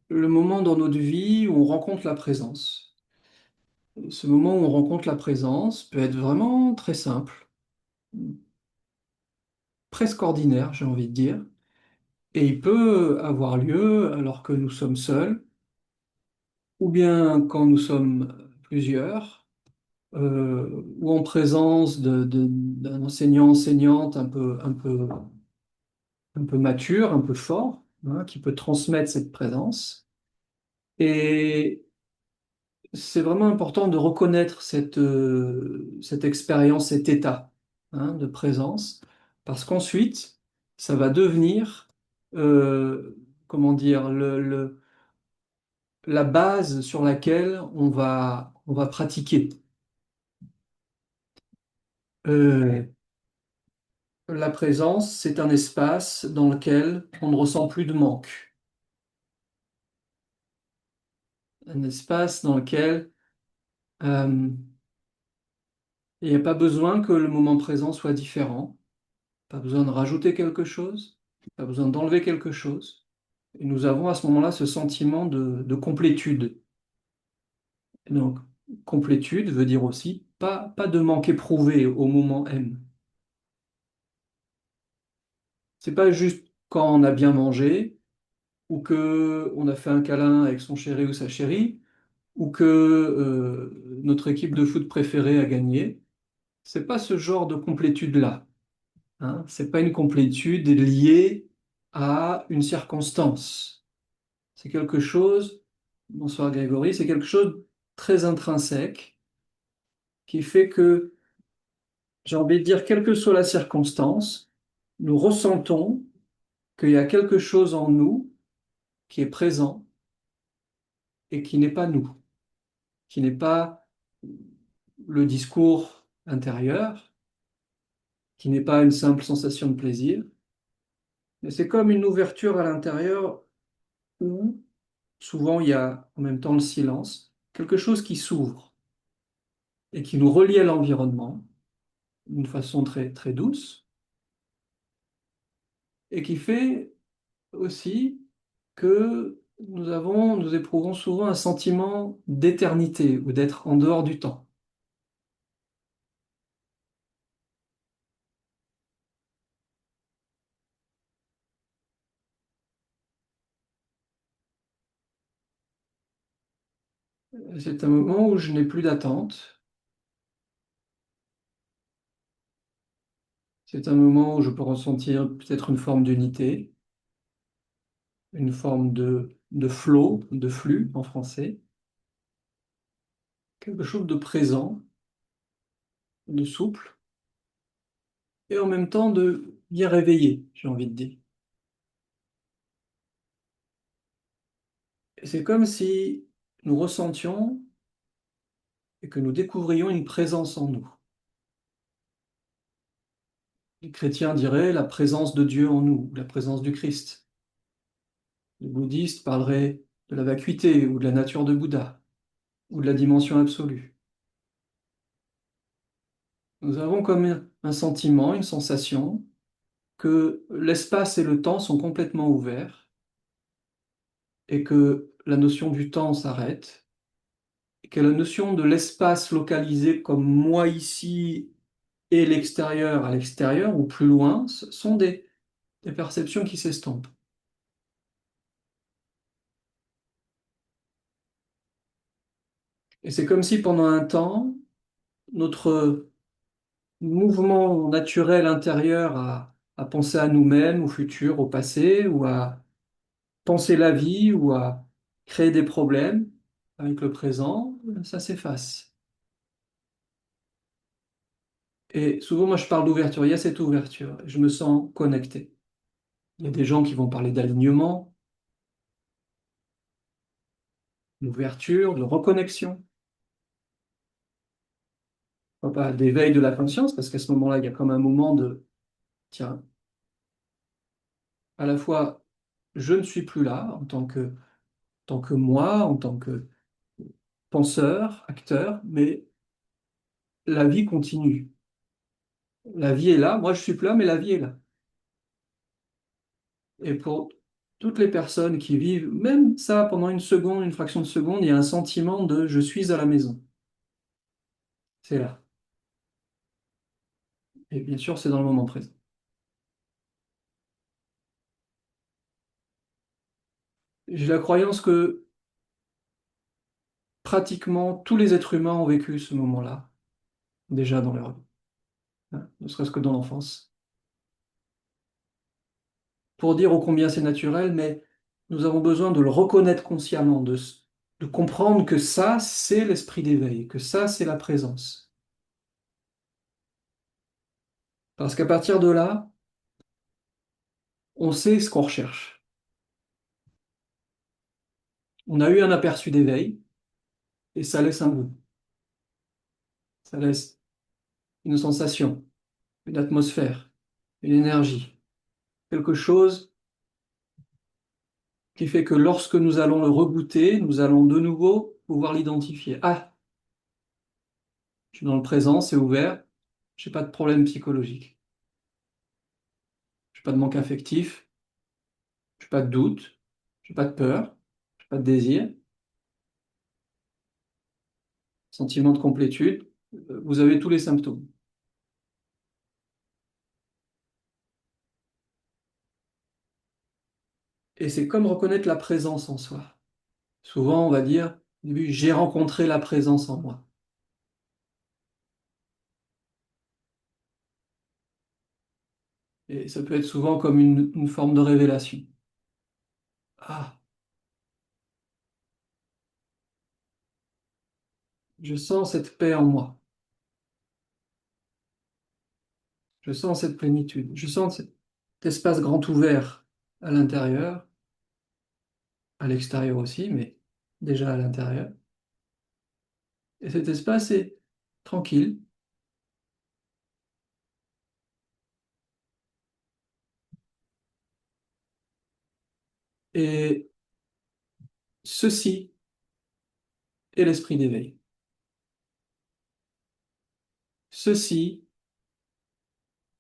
le moment dans notre vie où on rencontre la présence. Ce moment où on rencontre la présence peut être vraiment très simple, presque ordinaire, j'ai envie de dire, et il peut avoir lieu alors que nous sommes seuls, ou bien quand nous sommes plusieurs, ou en présence d'un enseignant, enseignante un peu mature, un peu fort, hein, qui peut transmettre cette présence. Et c'est vraiment important de reconnaître cette expérience, cet état, hein, de présence, parce qu'ensuite, ça va devenir, comment dire, la base sur laquelle on va pratiquer. Euh, la présence, c'est un espace dans lequel on ne ressent plus de manque, un espace dans lequel euh, il n'y a pas besoin que le moment présent soit différent. Pas besoin de rajouter quelque chose, pas besoin d'enlever quelque chose. Et nous avons à ce moment-là ce sentiment de complétude. Et donc, complétude veut dire aussi pas de manque éprouvé au moment M. C'est pas juste quand on a bien mangé, ou que on a fait un câlin avec son chéri ou sa chérie, ou que notre équipe de foot préférée a gagné. C'est pas ce genre de complétude-là. Hein. C'est pas une complétude liée à une circonstance. C'est quelque chose, bonsoir Grégory, c'est quelque chose de très intrinsèque qui fait que, j'ai envie de dire, quelle que soit la circonstance, nous ressentons qu'il y a quelque chose en nous qui est présent et qui n'est pas nous, qui n'est pas le discours intérieur, qui n'est pas une simple sensation de plaisir, mais c'est comme une ouverture à l'intérieur où souvent il y a en même temps le silence, quelque chose qui s'ouvre et qui nous relie à l'environnement d'une façon très, très douce et qui fait aussi que nous éprouvons souvent un sentiment d'éternité ou d'être en dehors du temps. C'est un moment où je n'ai plus d'attente. C'est un moment où je peux ressentir peut-être une forme d'unité, une forme de flow, de flux en français, quelque chose de présent, de souple et en même temps de bien réveillé, j'ai envie de dire. Et c'est comme si nous ressentions et que nous découvrions une présence en nous. Les chrétiens diraient la présence de Dieu en nous, la présence du Christ. Les bouddhistes parleraient de la vacuité ou de la nature de Bouddha ou de la dimension absolue. Nous avons comme un sentiment, une sensation que l'espace et le temps sont complètement ouverts et que la notion du temps s'arrête et que la notion de l'espace localisé comme moi ici et l'extérieur à l'extérieur ou plus loin sont des perceptions qui s'estompent. Et c'est comme si pendant un temps, notre mouvement naturel intérieur à penser à nous-mêmes, au futur, au passé, ou à penser la vie, ou à créer des problèmes avec le présent, ça s'efface. Et souvent, moi, je parle d'ouverture. Il y a cette ouverture. Je me sens connecté. Il y a des gens qui vont parler d'alignement, d'ouverture, de reconnexion, pas d'éveil de la conscience, parce qu'à ce moment-là, il y a comme un moment de, tiens, à la fois, je ne suis plus là tant que moi, en tant que penseur, acteur, mais la vie continue. La vie est là, moi je suis plus là, mais la vie est là. Et Toutes les personnes qui vivent, même ça, pendant une seconde, une fraction de seconde, il y a un sentiment de je suis à la maison. C'est là. Et bien sûr, c'est dans le moment présent. J'ai la croyance que pratiquement tous les êtres humains ont vécu ce moment-là, déjà dans leur vie, hein, ne serait-ce que dans l'enfance. Pour dire ô combien c'est naturel, mais nous avons besoin de le reconnaître consciemment, de comprendre que ça, c'est l'esprit d'éveil, que ça, c'est la présence. Parce qu'à partir de là, on sait ce qu'on recherche. On a eu un aperçu d'éveil et ça laisse un goût, ça laisse une sensation, une atmosphère, une énergie, quelque chose qui fait que lorsque nous allons le regoûter, nous allons de nouveau pouvoir l'identifier. Ah, je suis dans le présent, c'est ouvert, j'ai pas de problème psychologique, j'ai pas de manque affectif, j'ai pas de doute, j'ai pas de peur, j'ai pas de désir, sentiment de complétude. Vous avez tous les symptômes. Et c'est comme reconnaître la présence en soi. Souvent, on va dire, au début, j'ai rencontré la présence en moi. Et ça peut être souvent comme une forme de révélation. Ah, je sens cette paix en moi. Je sens cette plénitude. Je sens cet espace grand ouvert à l'intérieur, à l'extérieur aussi, mais déjà à l'intérieur. Et cet espace est tranquille. Et ceci est l'esprit d'éveil. Ceci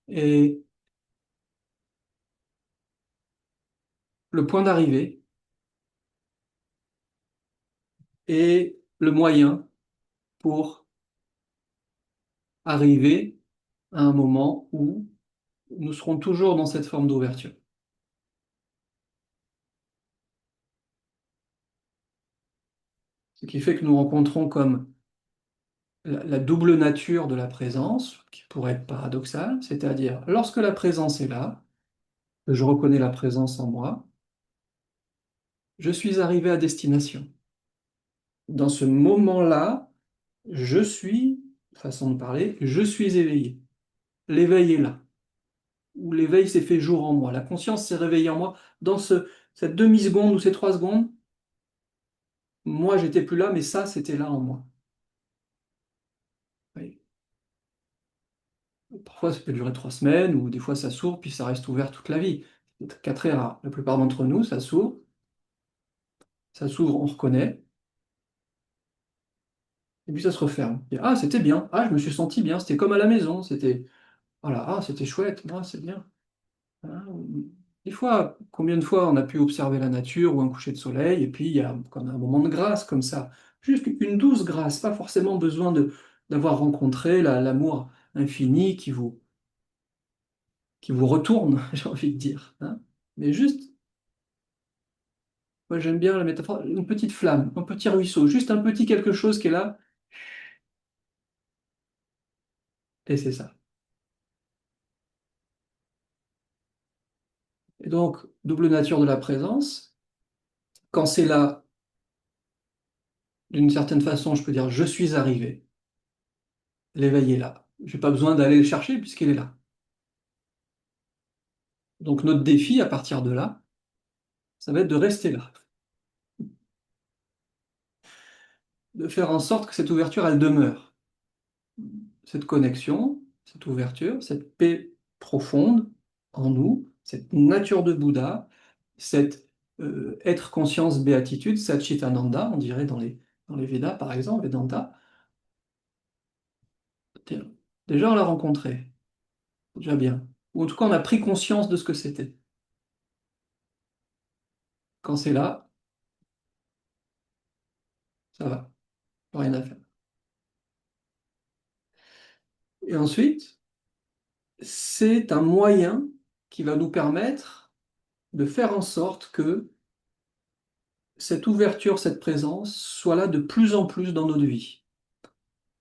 est le point d'arrivée et le moyen pour arriver à un moment où nous serons toujours dans cette forme d'ouverture. Ce qui fait que nous rencontrons comme la double nature de la présence, qui pourrait être paradoxale, c'est-à-dire lorsque la présence est là, que je reconnais la présence en moi, je suis arrivé à destination. Dans ce moment-là, je suis, façon de parler, je suis éveillé. L'éveil est là, ou l'éveil s'est fait jour en moi. La conscience s'est réveillée en moi. Dans cette demi-seconde ou ces 3 secondes, moi, j'étais plus là, mais ça, c'était là en moi. Oui. Parfois, ça peut durer 3 semaines, ou des fois, ça s'ouvre, puis ça reste ouvert toute la vie. C'est cas très rare. La plupart d'entre nous, ça s'ouvre, on reconnaît, et puis ça se referme. Et, ah, c'était bien. Ah, je me suis senti bien. C'était comme à la maison. Voilà, ah, c'était chouette. Ah, c'est bien. Ah, des fois, combien de fois on a pu observer la nature ou un coucher de soleil, et puis il y a comme un moment de grâce comme ça. Juste une douce grâce, pas forcément besoin d'avoir rencontré l'amour infini qui vous retourne, j'ai envie de dire, hein. Mais juste, moi j'aime bien la métaphore, une petite flamme, un petit ruisseau, juste un petit quelque chose qui est là, et c'est ça. Et donc, double nature de la présence, quand c'est là, d'une certaine façon, je peux dire je suis arrivé, l'éveil est là. Je n'ai pas besoin d'aller le chercher puisqu'il est là. Donc notre défi à partir de là, ça va être de rester là, de faire en sorte que cette ouverture, elle demeure. Cette connexion, cette ouverture, cette paix profonde en nous, cette nature de Bouddha, cette être conscience béatitude, Satchitananda, on dirait dans les Védas par exemple, Vedanta, déjà on l'a rencontré, c'est déjà bien. Ou en tout cas on a pris conscience de ce que c'était. Quand c'est là, ça va, rien à faire. Et ensuite, c'est un moyen qui va nous permettre de faire en sorte que cette ouverture, cette présence soit là de plus en plus dans notre vie.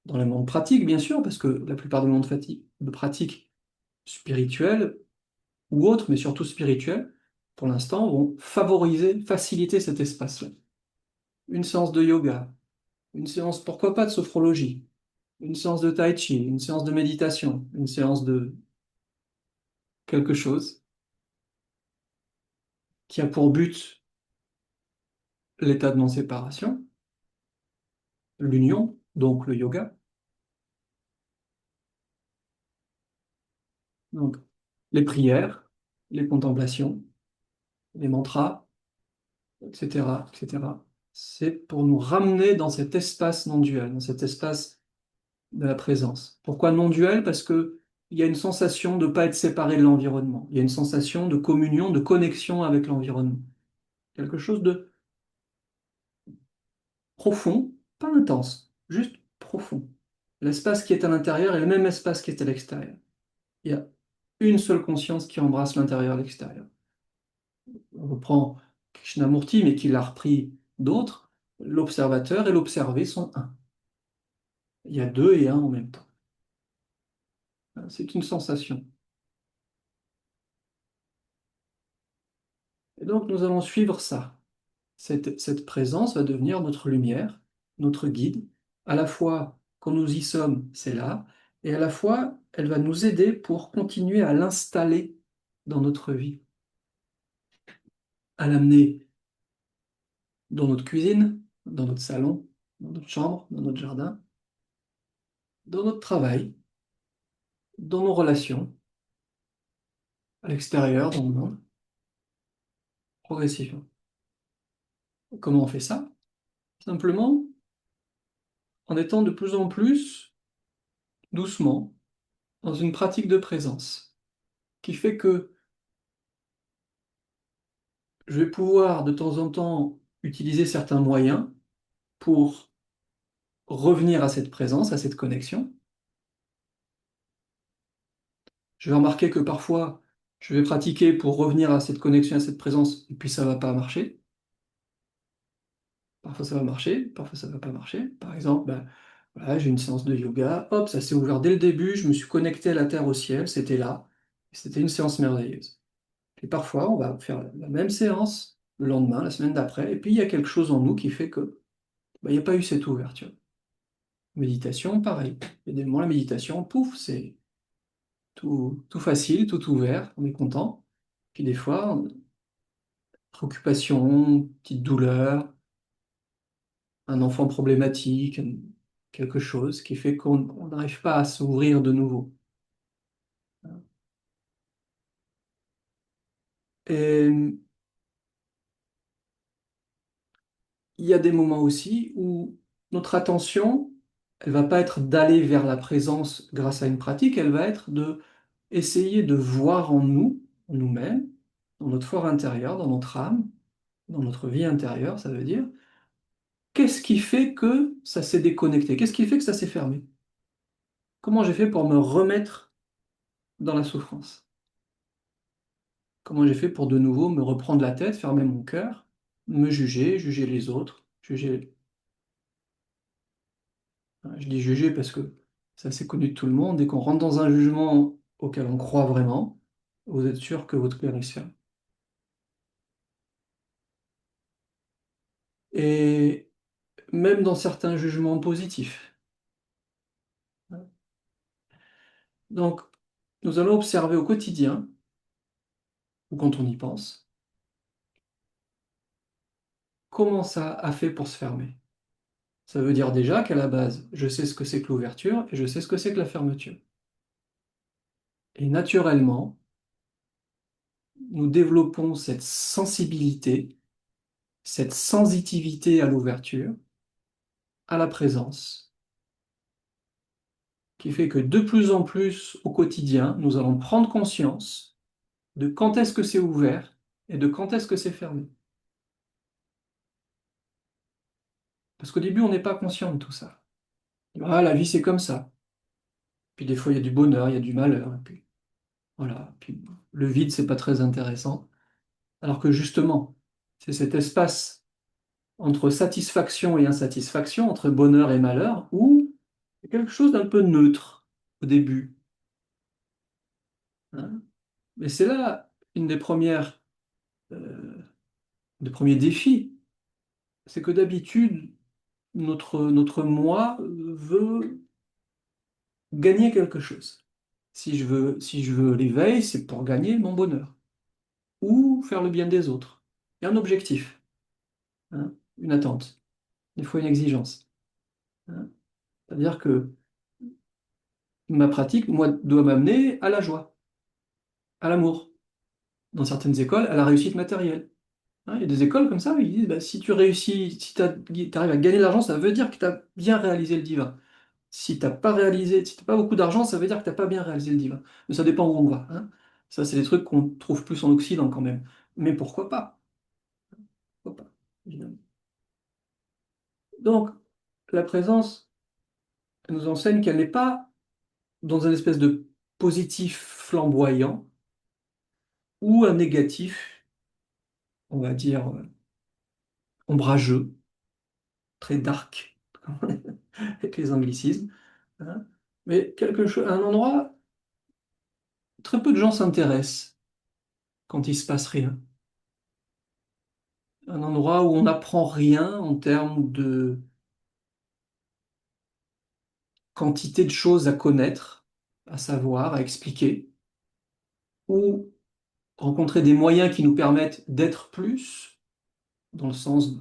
Dans le monde pratique, bien sûr, parce que la plupart des mondes de pratique spirituelles ou autres, mais surtout spirituelles, pour l'instant, vont favoriser, faciliter cet espace-là. Une séance de yoga, une séance, pourquoi pas, de sophrologie, une séance de tai chi, une séance de méditation, une séance de quelque chose qui a pour but l'état de non-séparation, l'union, donc le yoga. Donc, les prières, les contemplations, les mantras, etc., etc. C'est pour nous ramener dans cet espace non-duel, dans cet espace de la présence. Pourquoi non-duel? Parce que il y a une sensation de ne pas être séparé de l'environnement. Il y a une sensation de communion, de connexion avec l'environnement. Quelque chose de profond, pas intense, juste profond. L'espace qui est à l'intérieur est le même espace qui est à l'extérieur. Il y a une seule conscience qui embrasse l'intérieur et l'extérieur. On reprend Krishnamurti, mais qui l'a repris d'autres. L'observateur et l'observé sont un. Il y a deux et un en même temps. C'est une sensation. Et donc nous allons suivre ça. Cette présence va devenir notre lumière, notre guide. À la fois, quand nous y sommes, c'est là, et à la fois, elle va nous aider pour continuer à l'installer dans notre vie, à l'amener dans notre cuisine, dans notre salon, dans notre chambre, dans notre jardin, dans notre travail, dans nos relations, à l'extérieur, dans le monde, progressivement. Comment on fait ça? Simplement en étant de plus en plus doucement dans une pratique de présence qui fait que je vais pouvoir de temps en temps utiliser certains moyens pour revenir à cette présence, à cette connexion. Je vais remarquer que parfois, je vais pratiquer pour revenir à cette connexion, à cette présence, et puis ça ne va pas marcher. Parfois ça va marcher, parfois ça ne va pas marcher. Par exemple, ben, voilà, j'ai une séance de yoga, hop, ça s'est ouvert dès le début, je me suis connecté à la terre, au ciel, c'était là, et c'était une séance merveilleuse. Et parfois, on va faire la même séance le lendemain, la semaine d'après, et puis il y a quelque chose en nous qui fait que ben, il n'y a pas eu cette ouverture. Méditation, pareil. Il y a des moments, la méditation, pouf, c'est tout facile, tout ouvert, on est content. Puis des fois, préoccupation, petite douleur, un enfant problématique, quelque chose qui fait qu'on n'arrive pas à s'ouvrir de nouveau. Et il y a des moments aussi où notre attention, elle va pas être d'aller vers la présence grâce à une pratique, elle va être de essayer de voir en nous, en nous-mêmes, dans notre fort intérieur, dans notre âme, dans notre vie intérieure, ça veut dire, qu'est-ce qui fait que ça s'est déconnecté? Qu'est-ce qui fait que ça s'est fermé? Comment j'ai fait pour me remettre dans la souffrance? Comment j'ai fait pour de nouveau me reprendre la tête, fermer mon cœur, me juger, juger les autres, juger... Je dis juger parce que ça c'est connu de tout le monde. Dès qu'on rentre dans un jugement auquel on croit vraiment, vous êtes sûr que votre cœur il se ferme. Et même dans certains jugements positifs. Donc, nous allons observer au quotidien, ou quand on y pense, comment ça a fait pour se fermer. Ça veut dire déjà qu'à la base, je sais ce que c'est que l'ouverture et je sais ce que c'est que la fermeture. Et naturellement, nous développons cette sensibilité, cette sensitivité à l'ouverture, à la présence, qui fait que de plus en plus au quotidien, nous allons prendre conscience de quand est-ce que c'est ouvert et de quand est-ce que c'est fermé. Parce qu'au début, on n'est pas conscient de tout ça. Ah, la vie, c'est comme ça. Puis des fois, il y a du bonheur, il y a du malheur. Et puis, voilà. Puis, le vide, c'est pas très intéressant. Alors que justement, c'est cet espace entre satisfaction et insatisfaction, entre bonheur et malheur, où il y a quelque chose d'un peu neutre au début, hein. Mais c'est là une euh, des premiers défis. C'est que d'habitude, notre moi veut gagner quelque chose. Si je veux l'éveil, c'est pour gagner mon bonheur ou faire le bien des autres. Il y a un objectif, hein, une attente, des fois une exigence, hein. C'est-à-dire que ma pratique, moi, doit m'amener à la joie, à l'amour. Dans certaines écoles, à la réussite matérielle, hein. Il y a des écoles comme ça, où ils disent, bah, si tu réussis, si tu arrives à gagner de l'argent, ça veut dire que tu as bien réalisé le divin. Si t'as pas réalisé, si t'as pas beaucoup d'argent, ça veut dire que t'as pas bien réalisé le divin. Mais ça dépend où on va, hein. Ça, c'est des trucs qu'on trouve plus en Occident quand même. Mais pourquoi pas? Pourquoi pas, évidemment. Donc, la présence elle nous enseigne qu'elle n'est pas dans un espèce de positif flamboyant ou un négatif, on va dire, ombrageux, très dark, avec les anglicismes, hein. Mais quelque chose, un endroit, très peu de gens s'intéressent quand il se passe rien. Un endroit où on n'apprend rien en termes de quantité de choses à connaître, à savoir, à expliquer, ou rencontrer des moyens qui nous permettent d'être plus, dans le sens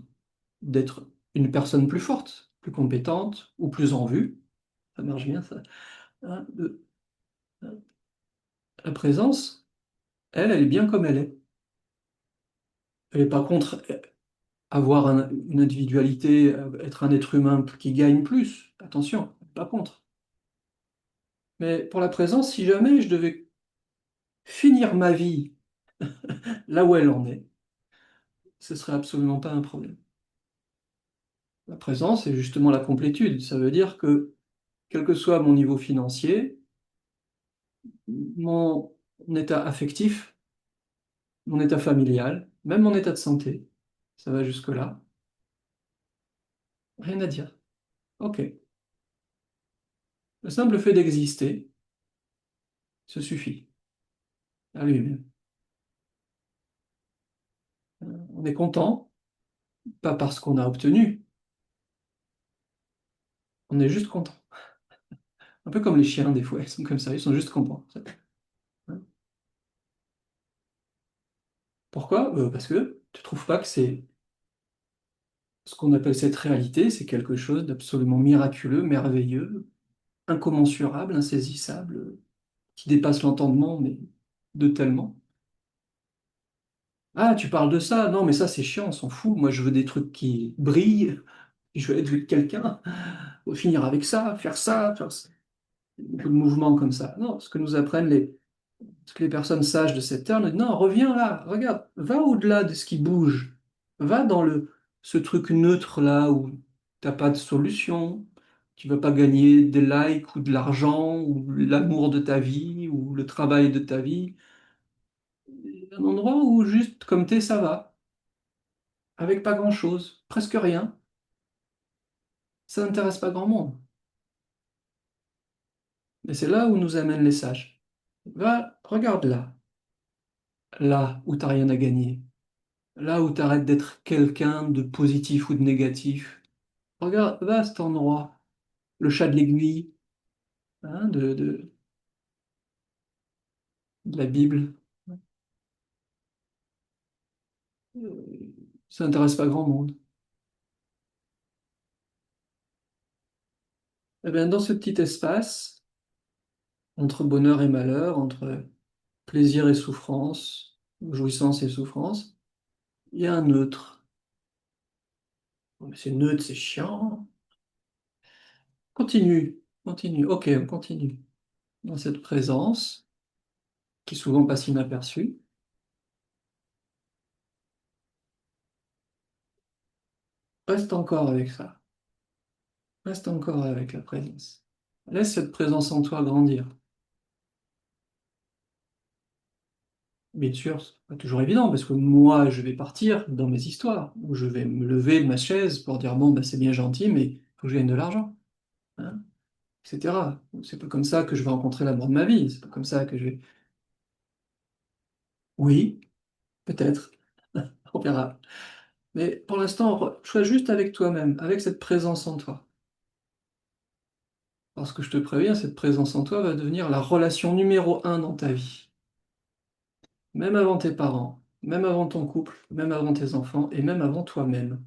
d'être une personne plus forte, plus compétente ou plus en vue. Ça marche bien, ça, hein. La présence, elle est bien comme elle est. Elle n'est pas contre avoir une individualité, être un être humain qui gagne plus. Attention, elle n'est pas contre. Mais pour la présence, si jamais je devais finir ma vie là où elle en est, ce serait absolument pas un problème. La présence est justement la complétude. Ça veut dire que, quel que soit mon niveau financier, mon état affectif, mon état familial, même mon état de santé, ça va jusque-là, rien à dire. OK. Le simple fait d'exister, ça suffit à lui-même. On est content, pas parce qu'on a obtenu, on est juste content. Un peu comme les chiens, des fois, ils sont comme ça, ils sont juste contents. Pourquoi? Parce que tu trouves pas que c'est ce qu'on appelle cette réalité, c'est quelque chose d'absolument miraculeux, merveilleux, incommensurable, insaisissable, qui dépasse l'entendement, mais de tellement. Ah, tu parles de ça? Non, mais ça, c'est chiant, on s'en fout. Moi, je veux des trucs qui brillent, je veux être quelqu'un, faut finir avec ça, faire ça. Beaucoup de mouvements comme ça. Non, ce que nous apprennent ce que les personnes sages de cette terre, nous disent, non, reviens là, regarde, va au-delà de ce qui bouge. Va dans ce truc neutre là où t'as pas de solution, tu vas pas gagner des likes ou de l'argent ou l'amour de ta vie ou le travail de ta vie. Un endroit où juste comme t'es, ça va, avec pas grand-chose, presque rien. Ça n'intéresse pas grand monde. Mais c'est là où nous amènent les sages. Va, regarde là où t'as rien à gagner. Là où tu arrêtes d'être quelqu'un de positif ou de négatif, regarde, va à cet endroit, le chat de l'aiguille, hein, de la Bible. Euh, Ça n'intéresse pas grand monde. Eh bien, dans ce petit espace, entre bonheur et malheur, entre plaisir et souffrance, jouissance et souffrance, il y a un neutre. Oh, mais c'est neutre, c'est chiant. Continue, continue. Ok, on continue. Dans cette présence, qui souvent passe inaperçue, reste encore avec ça. Reste encore avec la présence. Laisse cette présence en toi grandir. Bien sûr, c'est pas toujours évident parce que moi, je vais partir dans mes histoires, où je vais me lever de ma chaise pour dire, bon, bah, c'est bien gentil, mais il faut que je gagne de l'argent, hein, etc. C'est pas comme ça que je vais rencontrer l'amour de ma vie. C'est pas comme ça que je vais. Oui, peut-être, on verra. Mais pour l'instant, sois juste avec toi-même, avec cette présence en toi. Parce que je te préviens, cette présence en toi va devenir la relation numéro un dans ta vie. Même avant tes parents, même avant ton couple, même avant tes enfants et même avant toi-même.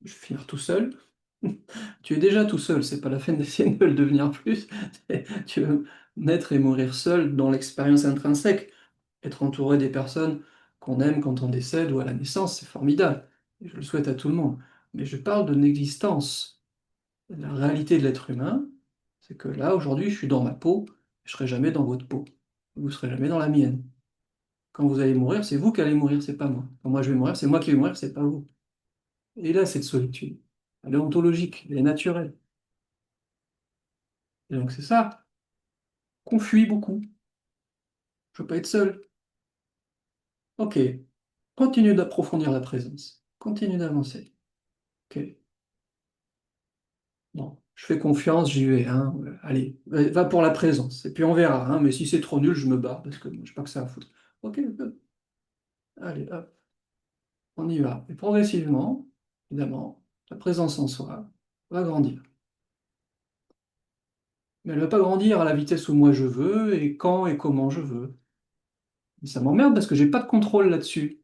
Je vais finir tout seul. Tu es déjà tout seul, c'est pas la peine d'essayer de le devenir plus. Tu veux naître et mourir seul dans l'expérience intrinsèque. Être entouré des personnes qu'on aime quand on décède ou à la naissance, c'est formidable. Et je le souhaite à tout le monde. Mais je parle de l'existence. La réalité de l'être humain, c'est que là, aujourd'hui, je suis dans ma peau, je serai jamais dans votre peau. Vous serez jamais dans la mienne. Quand vous allez mourir, c'est vous qui allez mourir, c'est pas moi. Quand moi je vais mourir, c'est moi qui vais mourir, c'est pas vous. Et là, cette solitude, elle est ontologique, elle est naturelle. Et donc c'est ça qu'on fuit beaucoup. Je veux pas être seul. Ok, continue d'approfondir la présence. Continue d'avancer. Ok, bon, je fais confiance, j'y vais. Hein. Allez, va pour la présence. Et puis on verra. Hein. Mais si c'est trop nul, je me barre parce que je n'ai pas que ça à foutre. Ok, allez, hop, on y va. Et progressivement, évidemment, la présence en soi va grandir. Mais elle ne va pas grandir à la vitesse où moi je veux et quand et comment je veux. Et ça m'emmerde parce que j'ai pas de contrôle là-dessus.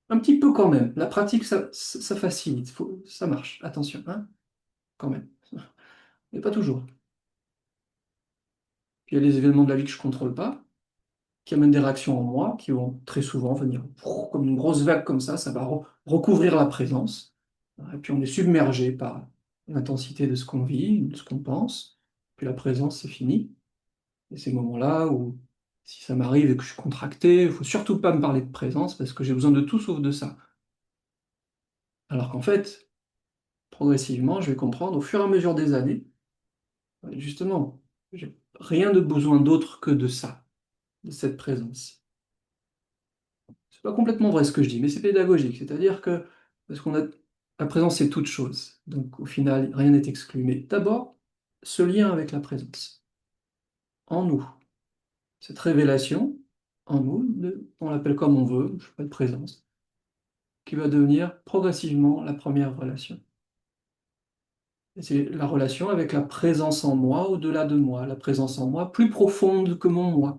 Un petit peu quand même. La pratique, ça facilite. Ça marche. Attention, hein, quand même. Mais pas toujours. Puis il y a des événements de la vie que je ne contrôle pas, qui amènent des réactions en moi, qui vont très souvent venir comme une grosse vague comme ça va recouvrir la présence. Et puis on est submergé par l'intensité de ce qu'on vit, de ce qu'on pense. Puis la présence, c'est fini. Et ces moments-là où, si ça m'arrive et que je suis contracté, il ne faut surtout pas me parler de présence parce que j'ai besoin de tout sauf de ça. Alors qu'en fait, progressivement, je vais comprendre au fur et à mesure des années, justement, j'ai rien de besoin d'autre que de ça, de cette présence. C'est pas complètement vrai ce que je dis, mais c'est pédagogique. C'est-à-dire que, parce qu'on a, la présence, c'est toute chose. Donc au final, rien n'est exclu. Mais d'abord, ce lien avec la présence, en nous. Cette révélation, en nous, on l'appelle comme on veut, je pas de présence, qui va devenir progressivement la première relation. Et c'est la relation avec la présence en moi, au-delà de moi, la présence en moi plus profonde que mon moi.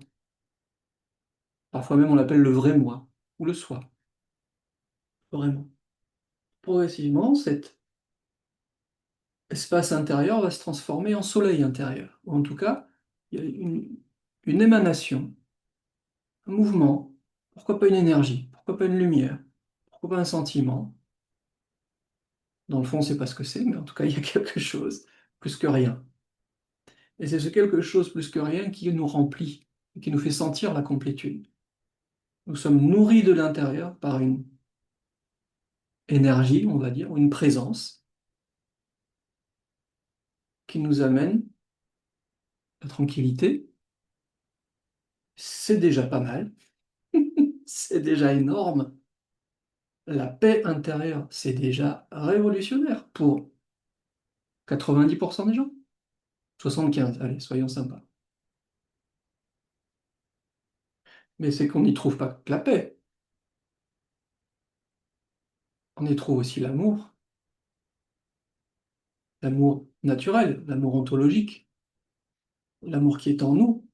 Parfois même on l'appelle le vrai moi, ou le soi, vraiment. Progressivement, cet espace intérieur va se transformer en soleil intérieur. Ou en tout cas, il y a une émanation, un mouvement, pourquoi pas une énergie, pourquoi pas une lumière, pourquoi pas un sentiment. Dans le fond, on ne sait pas ce que c'est, mais en tout cas, il y a quelque chose, plus que rien. Et c'est ce quelque chose plus que rien qui nous remplit, et qui nous fait sentir la complétude. Nous sommes nourris de l'intérieur par une énergie, on va dire, ou une présence qui nous amène la tranquillité. C'est déjà pas mal, c'est déjà énorme. La paix intérieure, c'est déjà révolutionnaire pour 90% des gens. 75, allez, soyons sympas. Mais c'est qu'on n'y trouve pas que la paix, on y trouve aussi l'amour, l'amour naturel, l'amour ontologique, l'amour qui est en nous,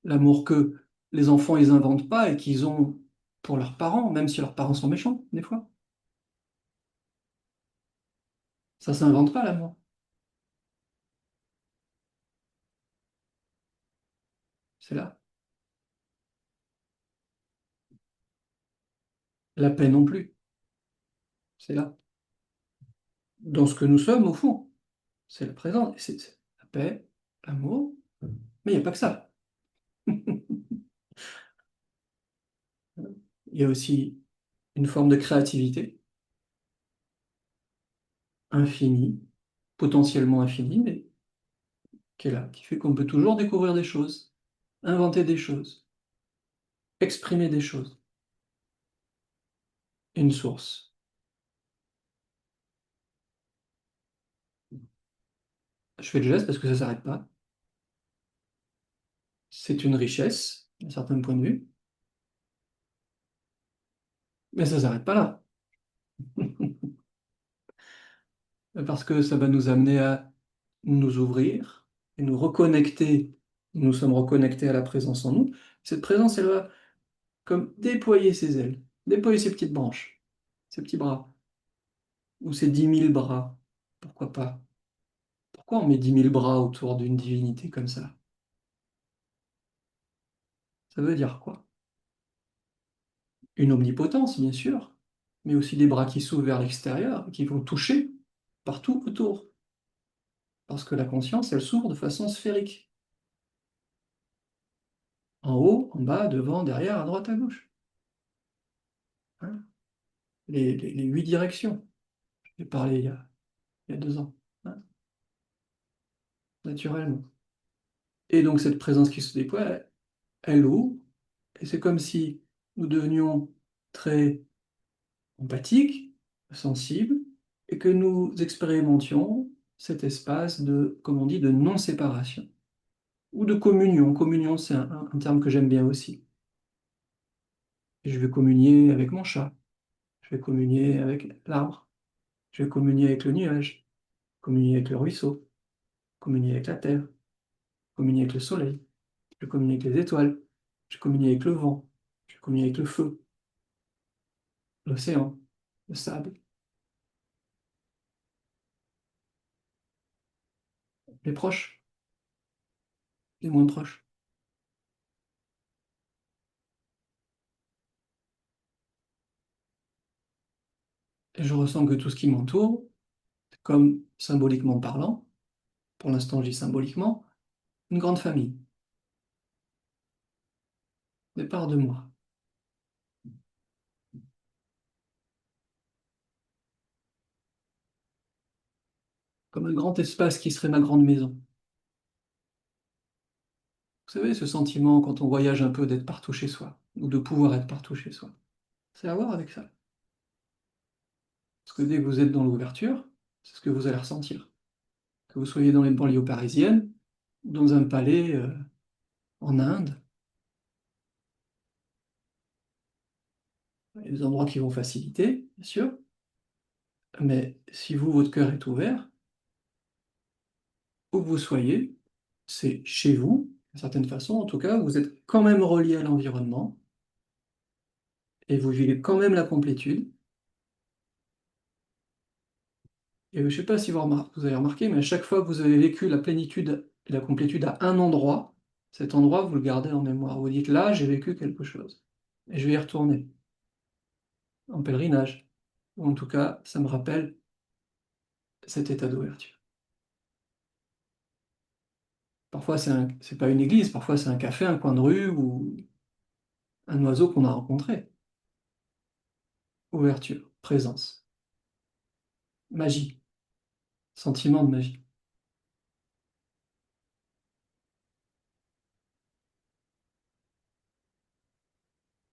l'amour que les enfants, ils inventent pas et qu'ils ont pour leurs parents, même si leurs parents sont méchants, des fois. Ça s'invente pas, l'amour. C'est là. La paix non plus. C'est là. Dans ce que nous sommes, au fond, c'est le présent. C'est la paix, l'amour, mais il n'y a pas que ça. Il y a aussi une forme de créativité. infinie, potentiellement infinie, mais qui est là, qui fait qu'on peut toujours découvrir des choses, inventer des choses, exprimer des choses. Une source. Je fais le geste parce que ça ne s'arrête pas. C'est une richesse, d'un certain point de vue, mais ça ne s'arrête pas là. Parce que ça va nous amener à nous ouvrir et nous reconnecter. Nous sommes reconnectés à la présence en nous. Cette présence, elle va comme déployer ses ailes, déployer ses petites branches, ses petits bras, ou ses 10 000 bras. Pourquoi pas? Pourquoi on met 10 000 bras autour d'une divinité comme ça? Ça veut dire quoi? Une omnipotence, bien sûr, mais aussi des bras qui s'ouvrent vers l'extérieur, qui vont toucher partout autour. Parce que la conscience, elle s'ouvre de façon sphérique. En haut, en bas, devant, derrière, à droite, à gauche. Hein. Les 8 directions. J'ai parlé il y a 2 ans. Hein, naturellement. Et donc cette présence qui se déploie, elle ouvre, et c'est comme si nous devenions très empathiques, sensibles, et que nous expérimentions cet espace de, comme on dit, de non-séparation, ou de communion. Communion, c'est un terme que j'aime bien aussi. Et je vais communier avec mon chat, je vais communier avec l'arbre, je vais communier avec le nuage, communier avec le ruisseau, communier avec la terre, communier avec le soleil, je vais communier avec les étoiles, je vais communier avec le vent, je vais communier avec le feu, l'océan, le sable, les proches, les moins proches. Et je ressens que tout ce qui m'entoure, comme symboliquement parlant, pour l'instant je dis symboliquement, une grande famille, des parts de moi, comme un grand espace qui serait ma grande maison. Vous savez, ce sentiment quand on voyage un peu d'être partout chez soi, ou de pouvoir être partout chez soi, c'est à voir avec ça. Parce que dès que vous êtes dans l'ouverture, c'est ce que vous allez ressentir. Que vous soyez dans les banlieues parisiennes, ou dans un palais en Inde, il y a des endroits qui vont faciliter, bien sûr, mais si vous, votre cœur est ouvert, où que vous soyez, c'est chez vous, d'une certaine façon, en tout cas, vous êtes quand même relié à l'environnement, et vous vivez quand même la complétude. Et je ne sais pas si vous avez remarqué, mais à chaque fois que vous avez vécu la plénitude et la complétude à un endroit, cet endroit, vous le gardez en mémoire. Vous dites, là, j'ai vécu quelque chose, et je vais y retourner, en pèlerinage. Ou en tout cas, ça me rappelle cet état d'ouverture. Parfois, c'est pas une église, parfois c'est un café, un coin de rue ou un oiseau qu'on a rencontré. Ouverture, présence, magie, sentiment de magie.